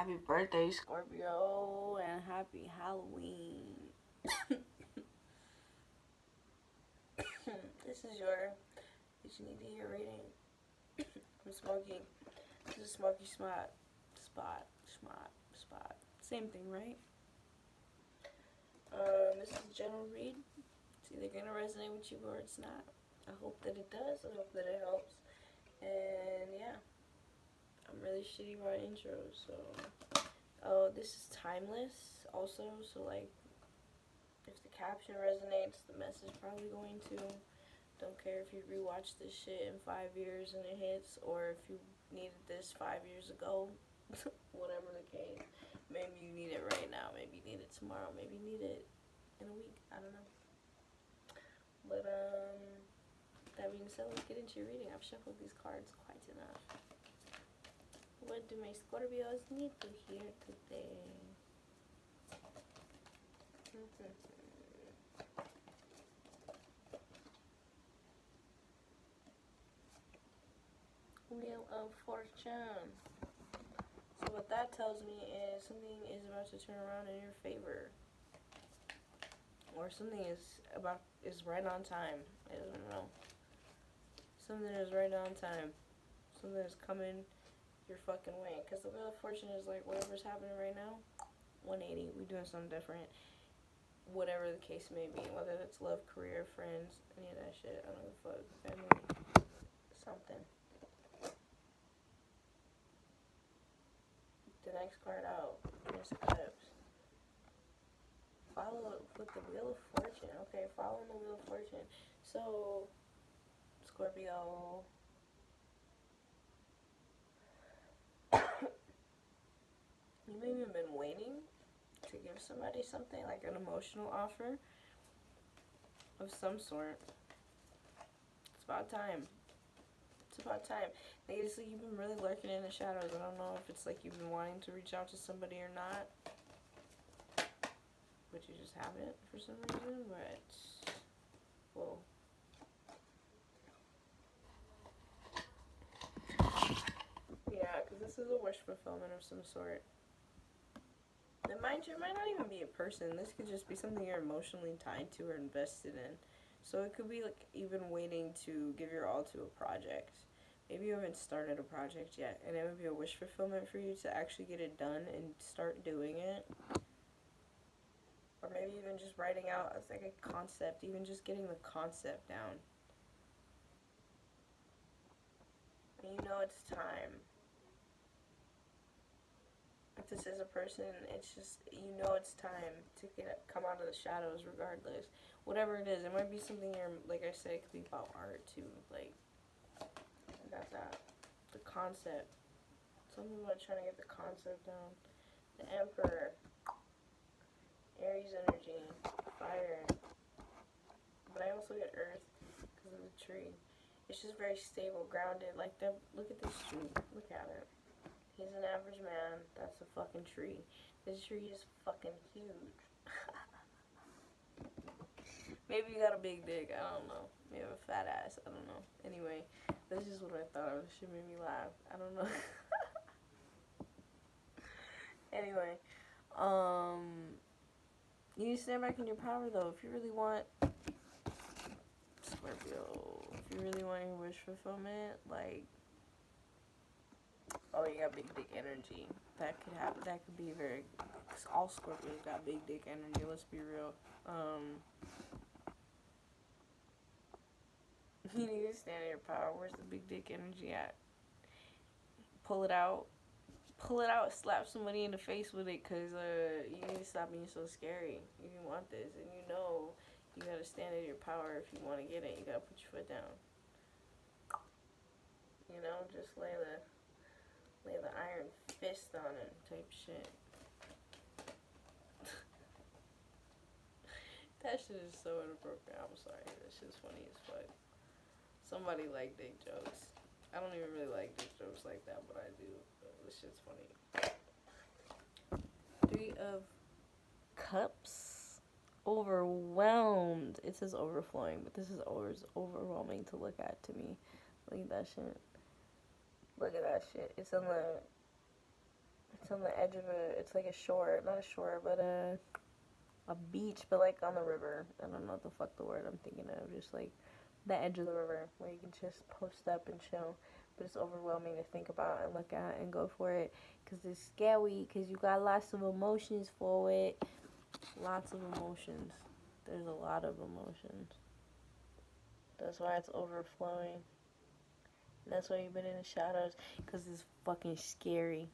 Happy birthday, Scorpio, and happy Halloween. This is your Did You Need to Hear reading. I'm Smokey. This is Smokey Spot. Same thing, right? This is a general read. It's either gonna resonate with you or it's not. I hope that it does. I hope that it helps. And yeah, I'm really shitty about intros, so. Oh, this is timeless also, so like, if the caption resonates, the message probably going to. Don't care if you rewatch this shit in 5 years and it hits, or if you needed this 5 years ago. Whatever the case. Maybe you need it right now, maybe you need it tomorrow, maybe you need it in a week. I don't know. But that being said, let's get into your reading. I've shuffled these cards quite enough. What do my Scorpios need to hear today? Wheel of Fortune. So what that tells me is something is about to turn around in your favor, or something is right on time. I don't know. Something is right on time. Something is coming your fucking way. Because the Wheel of Fortune is like whatever's happening right now. 180. We doing something different. Whatever the case may be, whether it's love, career, friends, any of that shit. I don't give a fuck. Family, something. The next card out, Miss Cups. Follow with the Wheel of Fortune. Okay, following the Wheel of Fortune. So, Scorpio. You maybe have been waiting to give somebody something, like an emotional offer of some sort. It's about time. It's about time. Like, it's like you've been really lurking in the shadows. I don't know if it's like you've been wanting to reach out to somebody or not, but you just haven't for some reason. But whoa. Yeah, because this is a wish fulfillment of some sort. And mind you, it might not even be a person. This could just be something you're emotionally tied to or invested in. So it could be like even waiting to give your all to a project. Maybe you haven't started a project yet, and it would be a wish fulfillment for you to actually get it done and start doing it. Or maybe even just writing out as like a concept, even just getting the concept down. And you know it's time. If this is a person, it's just, you know it's time to come out of the shadows regardless. Whatever it is, it might be something you're, like I said, it could be about art too. Like, I got that. The concept. Some people are trying to get the concept down. The Emperor. Aries energy. Fire. But I also get Earth because of the tree. It's just very stable, grounded. Like, look at this tree. Look at it. He's an average man. That's a fucking tree. This tree is fucking huge. Maybe you got a big dick. I don't know. Maybe you have a fat ass. I don't know. Anyway, that's just what I thought of. This shit made me laugh. I don't know. Anyway, you need to stand back in your power though. If you really want Scorpio, if you really want your wish fulfillment, like, oh, you got big dick energy. That could happen. That could be very. All Scorpios got big dick energy. Let's be real. You need to stand in your power. Where's the big dick energy at? Pull it out. Pull it out. Slap somebody in the face with it, cause you need to stop being so scary. You want this, and you know you gotta stand in your power if you want to get it. You gotta put your foot down. You know, just lay the iron fist on it type shit. That shit is so inappropriate. I'm sorry. That shit's funny as fuck. Somebody like dick jokes. I don't even really like dick jokes like that, but I do. This shit's funny. 3 of Cups. Overwhelmed. It says overflowing, but this is overwhelming to look at to me. Look at that shit. Look at that shit. It's on on the edge of it's like a shore, not a shore, but a beach, but like on the river. I don't know what the fuck the word I'm thinking of. Just like the edge of the river where you can just post up and chill. But it's overwhelming to think about and look at and go for it because it's scary because you got lots of emotions for it. Lots of emotions. There's a lot of emotions. That's why it's overflowing. That's why you've been in the shadows because it's fucking scary.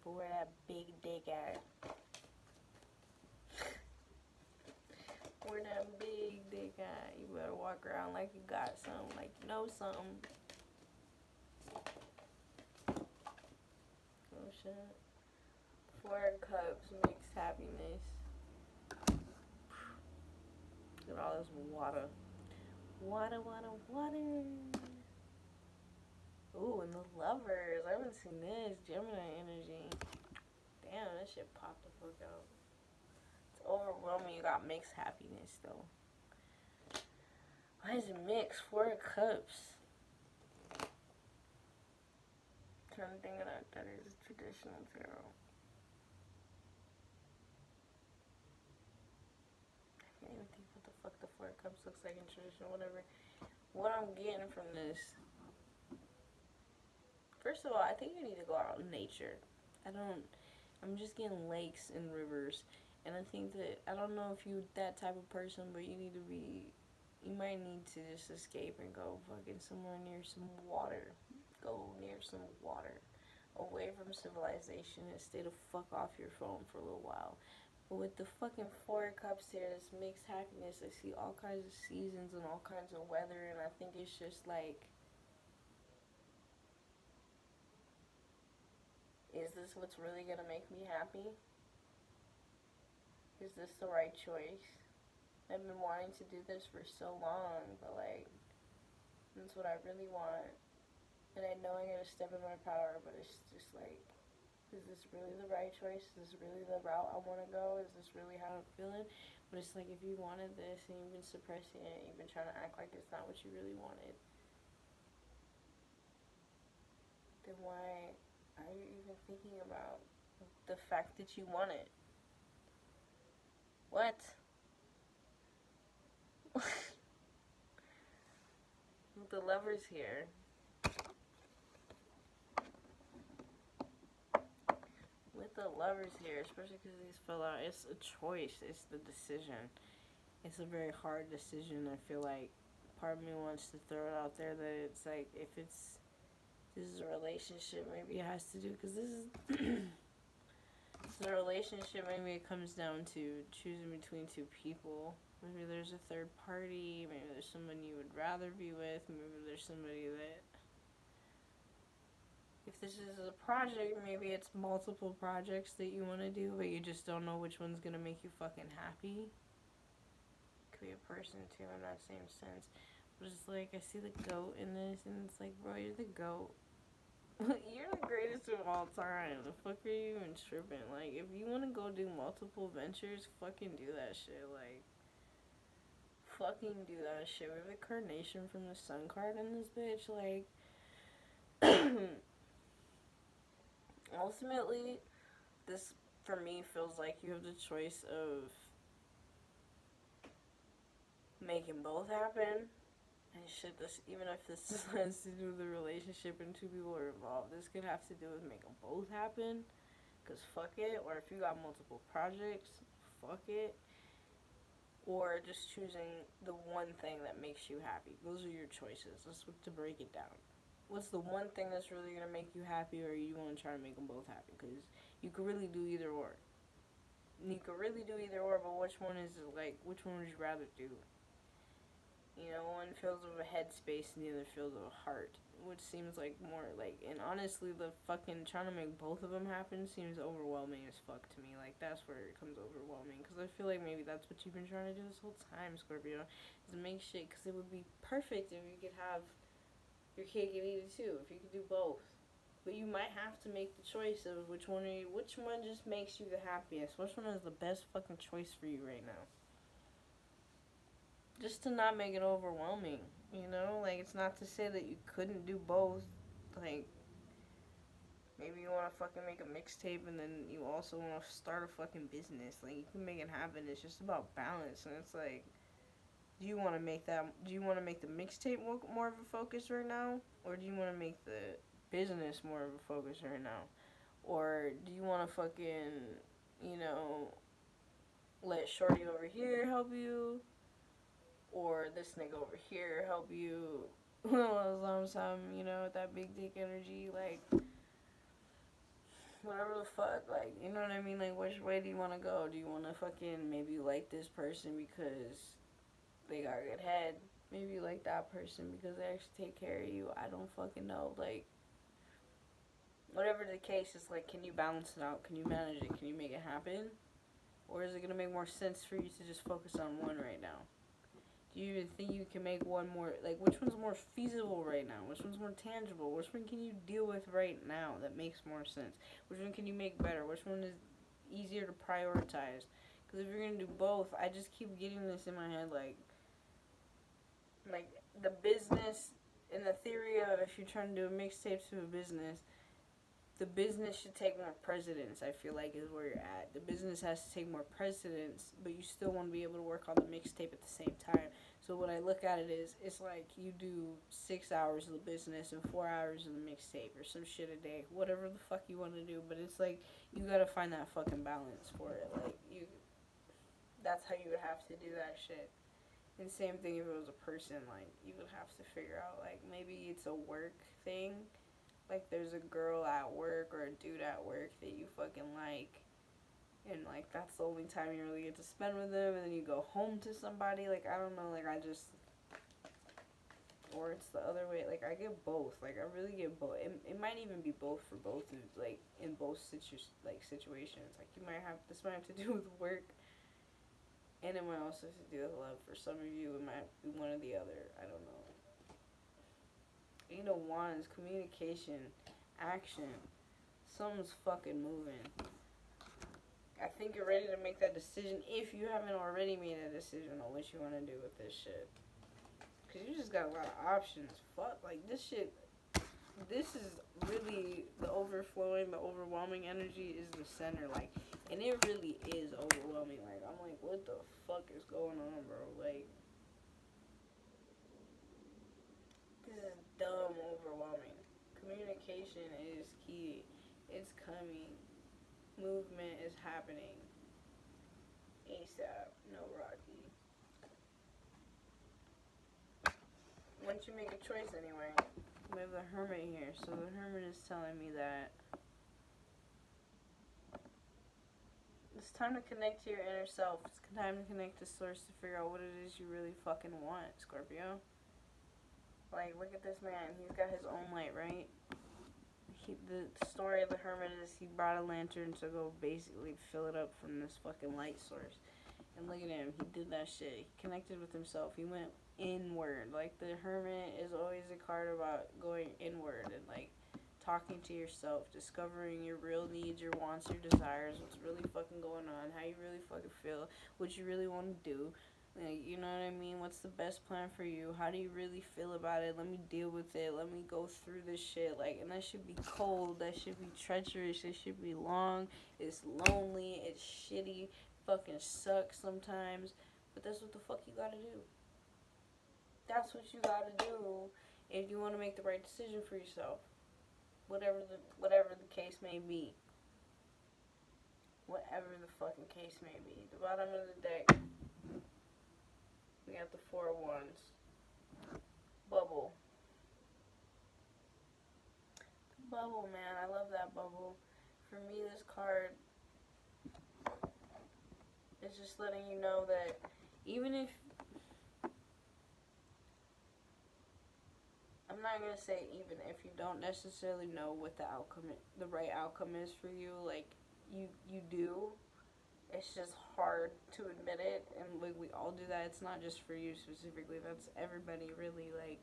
But where that big dick at? Where that big dick at? You better walk around like you got something, like you know something. Oh shit. 4 cups makes happiness. Look at all this water. Water, water, water. Ooh, and the lovers. I haven't seen this. Gemini energy. Damn, that shit popped the fuck out. It's overwhelming. You got mixed happiness, though. Why is it mixed? 4 cups. I'm trying to think of that is traditional tarot. I can't even think what the fuck the 4 cups looks like in traditional, whatever. What I'm getting from this. First of all, I think you need to go out in nature. I'm just getting lakes and rivers. And I think that, I don't know if you're that type of person, but you might need to just escape and go fucking somewhere near some water. Go near some water. Away from civilization and stay the fuck off your phone for a little while. But with the fucking 4 cups here, this mixed happiness, I see all kinds of seasons and all kinds of weather, and I think it's just like, is this what's really gonna make me happy? Is this the right choice? I've been wanting to do this for so long, but like, that's what I really want. And I know I gotta step in my power, but it's just like, is this really the right choice? Is this really the route I wanna go? Is this really how I'm feeling? But it's like, if you wanted this and you've been suppressing it, you've been trying to act like it's not what you really wanted, then why are you even thinking about the fact that you want it? What? With the lovers here. With the lovers here, especially because these fell out, it's a choice. It's the decision. It's a very hard decision. I feel like part of me wants to throw it out there that it's like, if this is a relationship, maybe it has to do, because this is it's a relationship, maybe it comes down to choosing between 2 people. Maybe there's a third party, maybe there's someone you would rather be with, maybe there's somebody that, if this is a project, maybe it's multiple projects that you want to do, but you just don't know which one's going to make you fucking happy. Could be a person too in that same sense. But it's like, I see the goat in this, and it's like, bro, you're the goat. You're the greatest of all time. The fuck are you even tripping? Like, if you want to go do multiple ventures, fucking do that shit. Like, fucking do that shit. We have a carnation from the sun card in this bitch. Like, ultimately, this, for me, feels like you have the choice of making both happen. And shit, this, even if this has to do with the relationship and 2 people are involved, this could have to do with making both happen. Because fuck it. Or if you got multiple projects, fuck it. Or just choosing the one thing that makes you happy. Those are your choices. Let's to break it down. What's the one thing that's really going to make you happy, or you want to try to make them both happy? Because you could really do either or. You could really do either or, but which one is, like, which one would you rather do? You know, one fills with a headspace and the other fills with a heart. Which seems like more, like, and honestly, the fucking trying to make both of them happen seems overwhelming as fuck to me. Like, that's where it becomes overwhelming. Because I feel like maybe that's what you've been trying to do this whole time, Scorpio. Is to make shit, because it would be perfect if you could have your cake and eat it too. If you could do both. But you might have to make the choice of which one just makes you the happiest. Which one is the best fucking choice for you right now? Just to not make it overwhelming, you know? Like, it's not to say that you couldn't do both. Like, Maybe you want to fucking make a mixtape and then you also want to start a fucking business. Like, you can make it happen. It's just about balance. And it's like, do you want to make the mixtape more of a focus right now? Or do you want to make the business more of a focus right now? Or do you want to fucking, you know, let Shorty over here help you? Or this nigga over here help you? Well, you know, with that big dick energy, like, whatever the fuck, like, you know what I mean? Like, which way do you want to go? Do you want to fucking maybe like this person because they got good head? Maybe you like that person because they actually take care of you. I don't fucking know. Like, whatever the case, it's like, can you balance it out? Can you manage it? Can you make it happen? Or is it going to make more sense for you to just focus on one right now? Do you even think you can make one more, like, which one's more feasible right now? Which one's more tangible? Which one can you deal with right now that makes more sense? Which one can you make better? Which one is easier to prioritize? Because if you're going to do both, I just keep getting this in my head, like the business, and the theory of if you're trying to do a mixtape to a business, the business should take more precedence, I feel like, is where you're at. The business has to take more precedence, but you still want to be able to work on the mixtape at the same time. So what I look at it is, it's like you do 6 hours of the business and 4 hours of the mixtape or some shit a day. Whatever the fuck you want to do, but it's like, you gotta find that fucking balance for it. Like, that's how you would have to do that shit. And same thing if it was a person, like, you would have to figure out, like, maybe it's a work thing. Like, there's a girl at work or a dude at work that you fucking like, and, like, that's the only time you really get to spend with them, and then you go home to somebody. Like, I don't know, like, or it's the other way. Like, I get both. Like, I really get both. It might even be both for both, like, in both situations. Like, this might have to do with work, and it might also have to do with love. For some of you, it might be one or the other. I don't know. Eight of Wands, communication, action. Something's fucking moving. I think you're ready to make that decision if you haven't already made a decision on what you want to do with this shit. Because you just got a lot of options. Fuck, like, this shit, this is really the overflowing, the overwhelming energy is the center, like, and it really is overwhelming. Like, I'm like, what the fuck is going on, bro? Like, this is dumb overwhelming. Communication is key. It's coming. Movement is happening. ASAP. No Rocky. Once you make a choice anyway. We have the Hermit here. So the Hermit is telling me that it's time to connect to your inner self. It's time to connect to source to figure out what it is you really fucking want, Scorpio. Like, look at this man. He's got his own light, right? The story of the Hermit is he brought a lantern to go basically fill it up from this fucking light source. And look at him. He did that shit. He connected with himself. He went inward. Like, the Hermit is always a card about going inward and, like, talking to yourself, discovering your real needs, your wants, your desires, what's really fucking going on, how you really fucking feel, what you really want to do. Like, you know what I mean? What's the best plan for you? How do you really feel about it? Let me deal with it. Let me go through this shit. Like, and that should be cold. That should be treacherous. It should be long. It's lonely. It's shitty. Fucking sucks sometimes. But that's what the fuck you gotta do. That's what you gotta do if you want to make the right decision for yourself. Whatever the case may be. Whatever the fucking case may be. The bottom of the deck. We got the Four of Wands. Bubble. Bubble, man. I love that bubble. For me, this card is just letting you know that even if... I'm not going to say even if you don't necessarily know what the right outcome is for you. Like, you do. It's just hard to admit it, and like, we all do that. It's not just for you specifically. That's everybody, really. Like,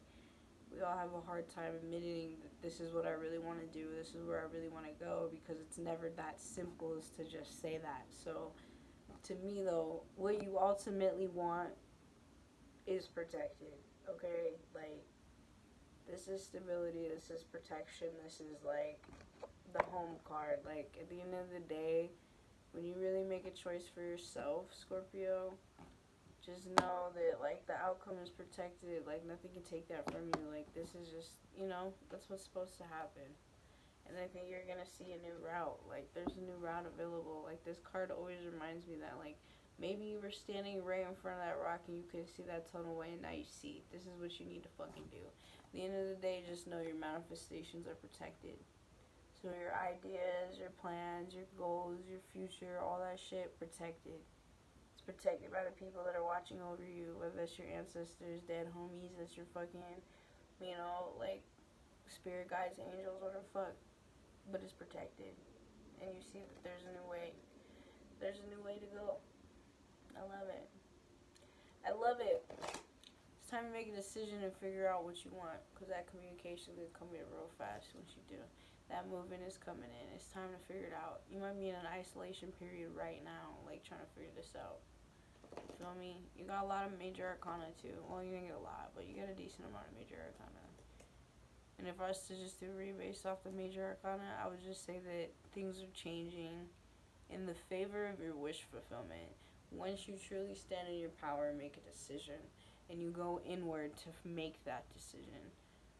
we all have a hard time admitting that this is what I really want to do. This is where I really want to go, because it's never that simple as to just say that. So, to me, though, what you ultimately want is protected. Okay, like, this is stability. This is protection. This is like the home card. Like, at the end of the day, when you really make a choice for yourself, Scorpio, just know that, like, the outcome is protected. Like, nothing can take that from you. Like, this is just, that's what's supposed to happen. And I think you're going to see a new route. Like, there's a new route available. Like, this card always reminds me that, like, maybe you were standing right in front of that rock and you couldn't see that tunnel away, and now you see. This is what you need to fucking do. At the end of the day, just know your manifestations are protected. So your ideas, your plans, your goals, your future, all that shit, protected. It's protected by the people that are watching over you, whether that's your ancestors, dead homies, that's your fucking, like, spirit guides, angels, whatever the fuck. But it's protected. And you see that there's a new way. There's a new way to go. I love it. I love it. It's time to make a decision and figure out what you want, because that communication is coming in real fast once you do. That movement is coming in. It's time to figure it out. You might be in an isolation period right now, like trying to figure this out. You feel me? You got a lot of major arcana too. Well, you didn't get a lot, but you got a decent amount of major arcana. And if I was to just do a read based off the major arcana, I would just say that things are changing in the favor of your wish fulfillment. Once you truly stand in your power and make a decision, and you go inward to make that decision,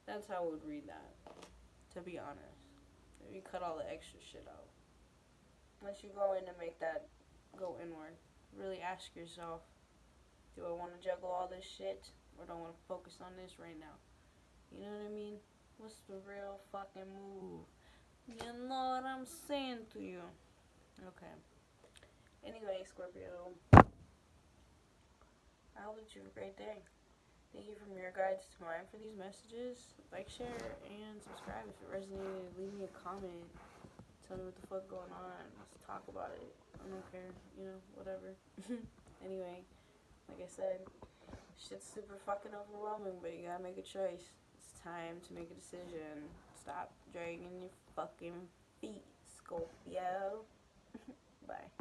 that's how I would read that, to be honest. If you cut all the extra shit out. Once you go in and make that go inward, really ask yourself, do I want to juggle all this shit, or do I want to focus on this right now? You know what I mean? What's the real fucking move? You know what I'm saying to you. Okay. Anyway, Scorpio, I hope that you have a great day. Thank you from your guides to mine for these messages. Like, share, and subscribe if it resonated. Leave me a comment. Tell me what the fuck going on. Let's talk about it. I don't care. Whatever. Anyway, like I said, shit's super fucking overwhelming, but you gotta make a choice. It's time to make a decision. Stop dragging your fucking feet, Scorpio. Bye.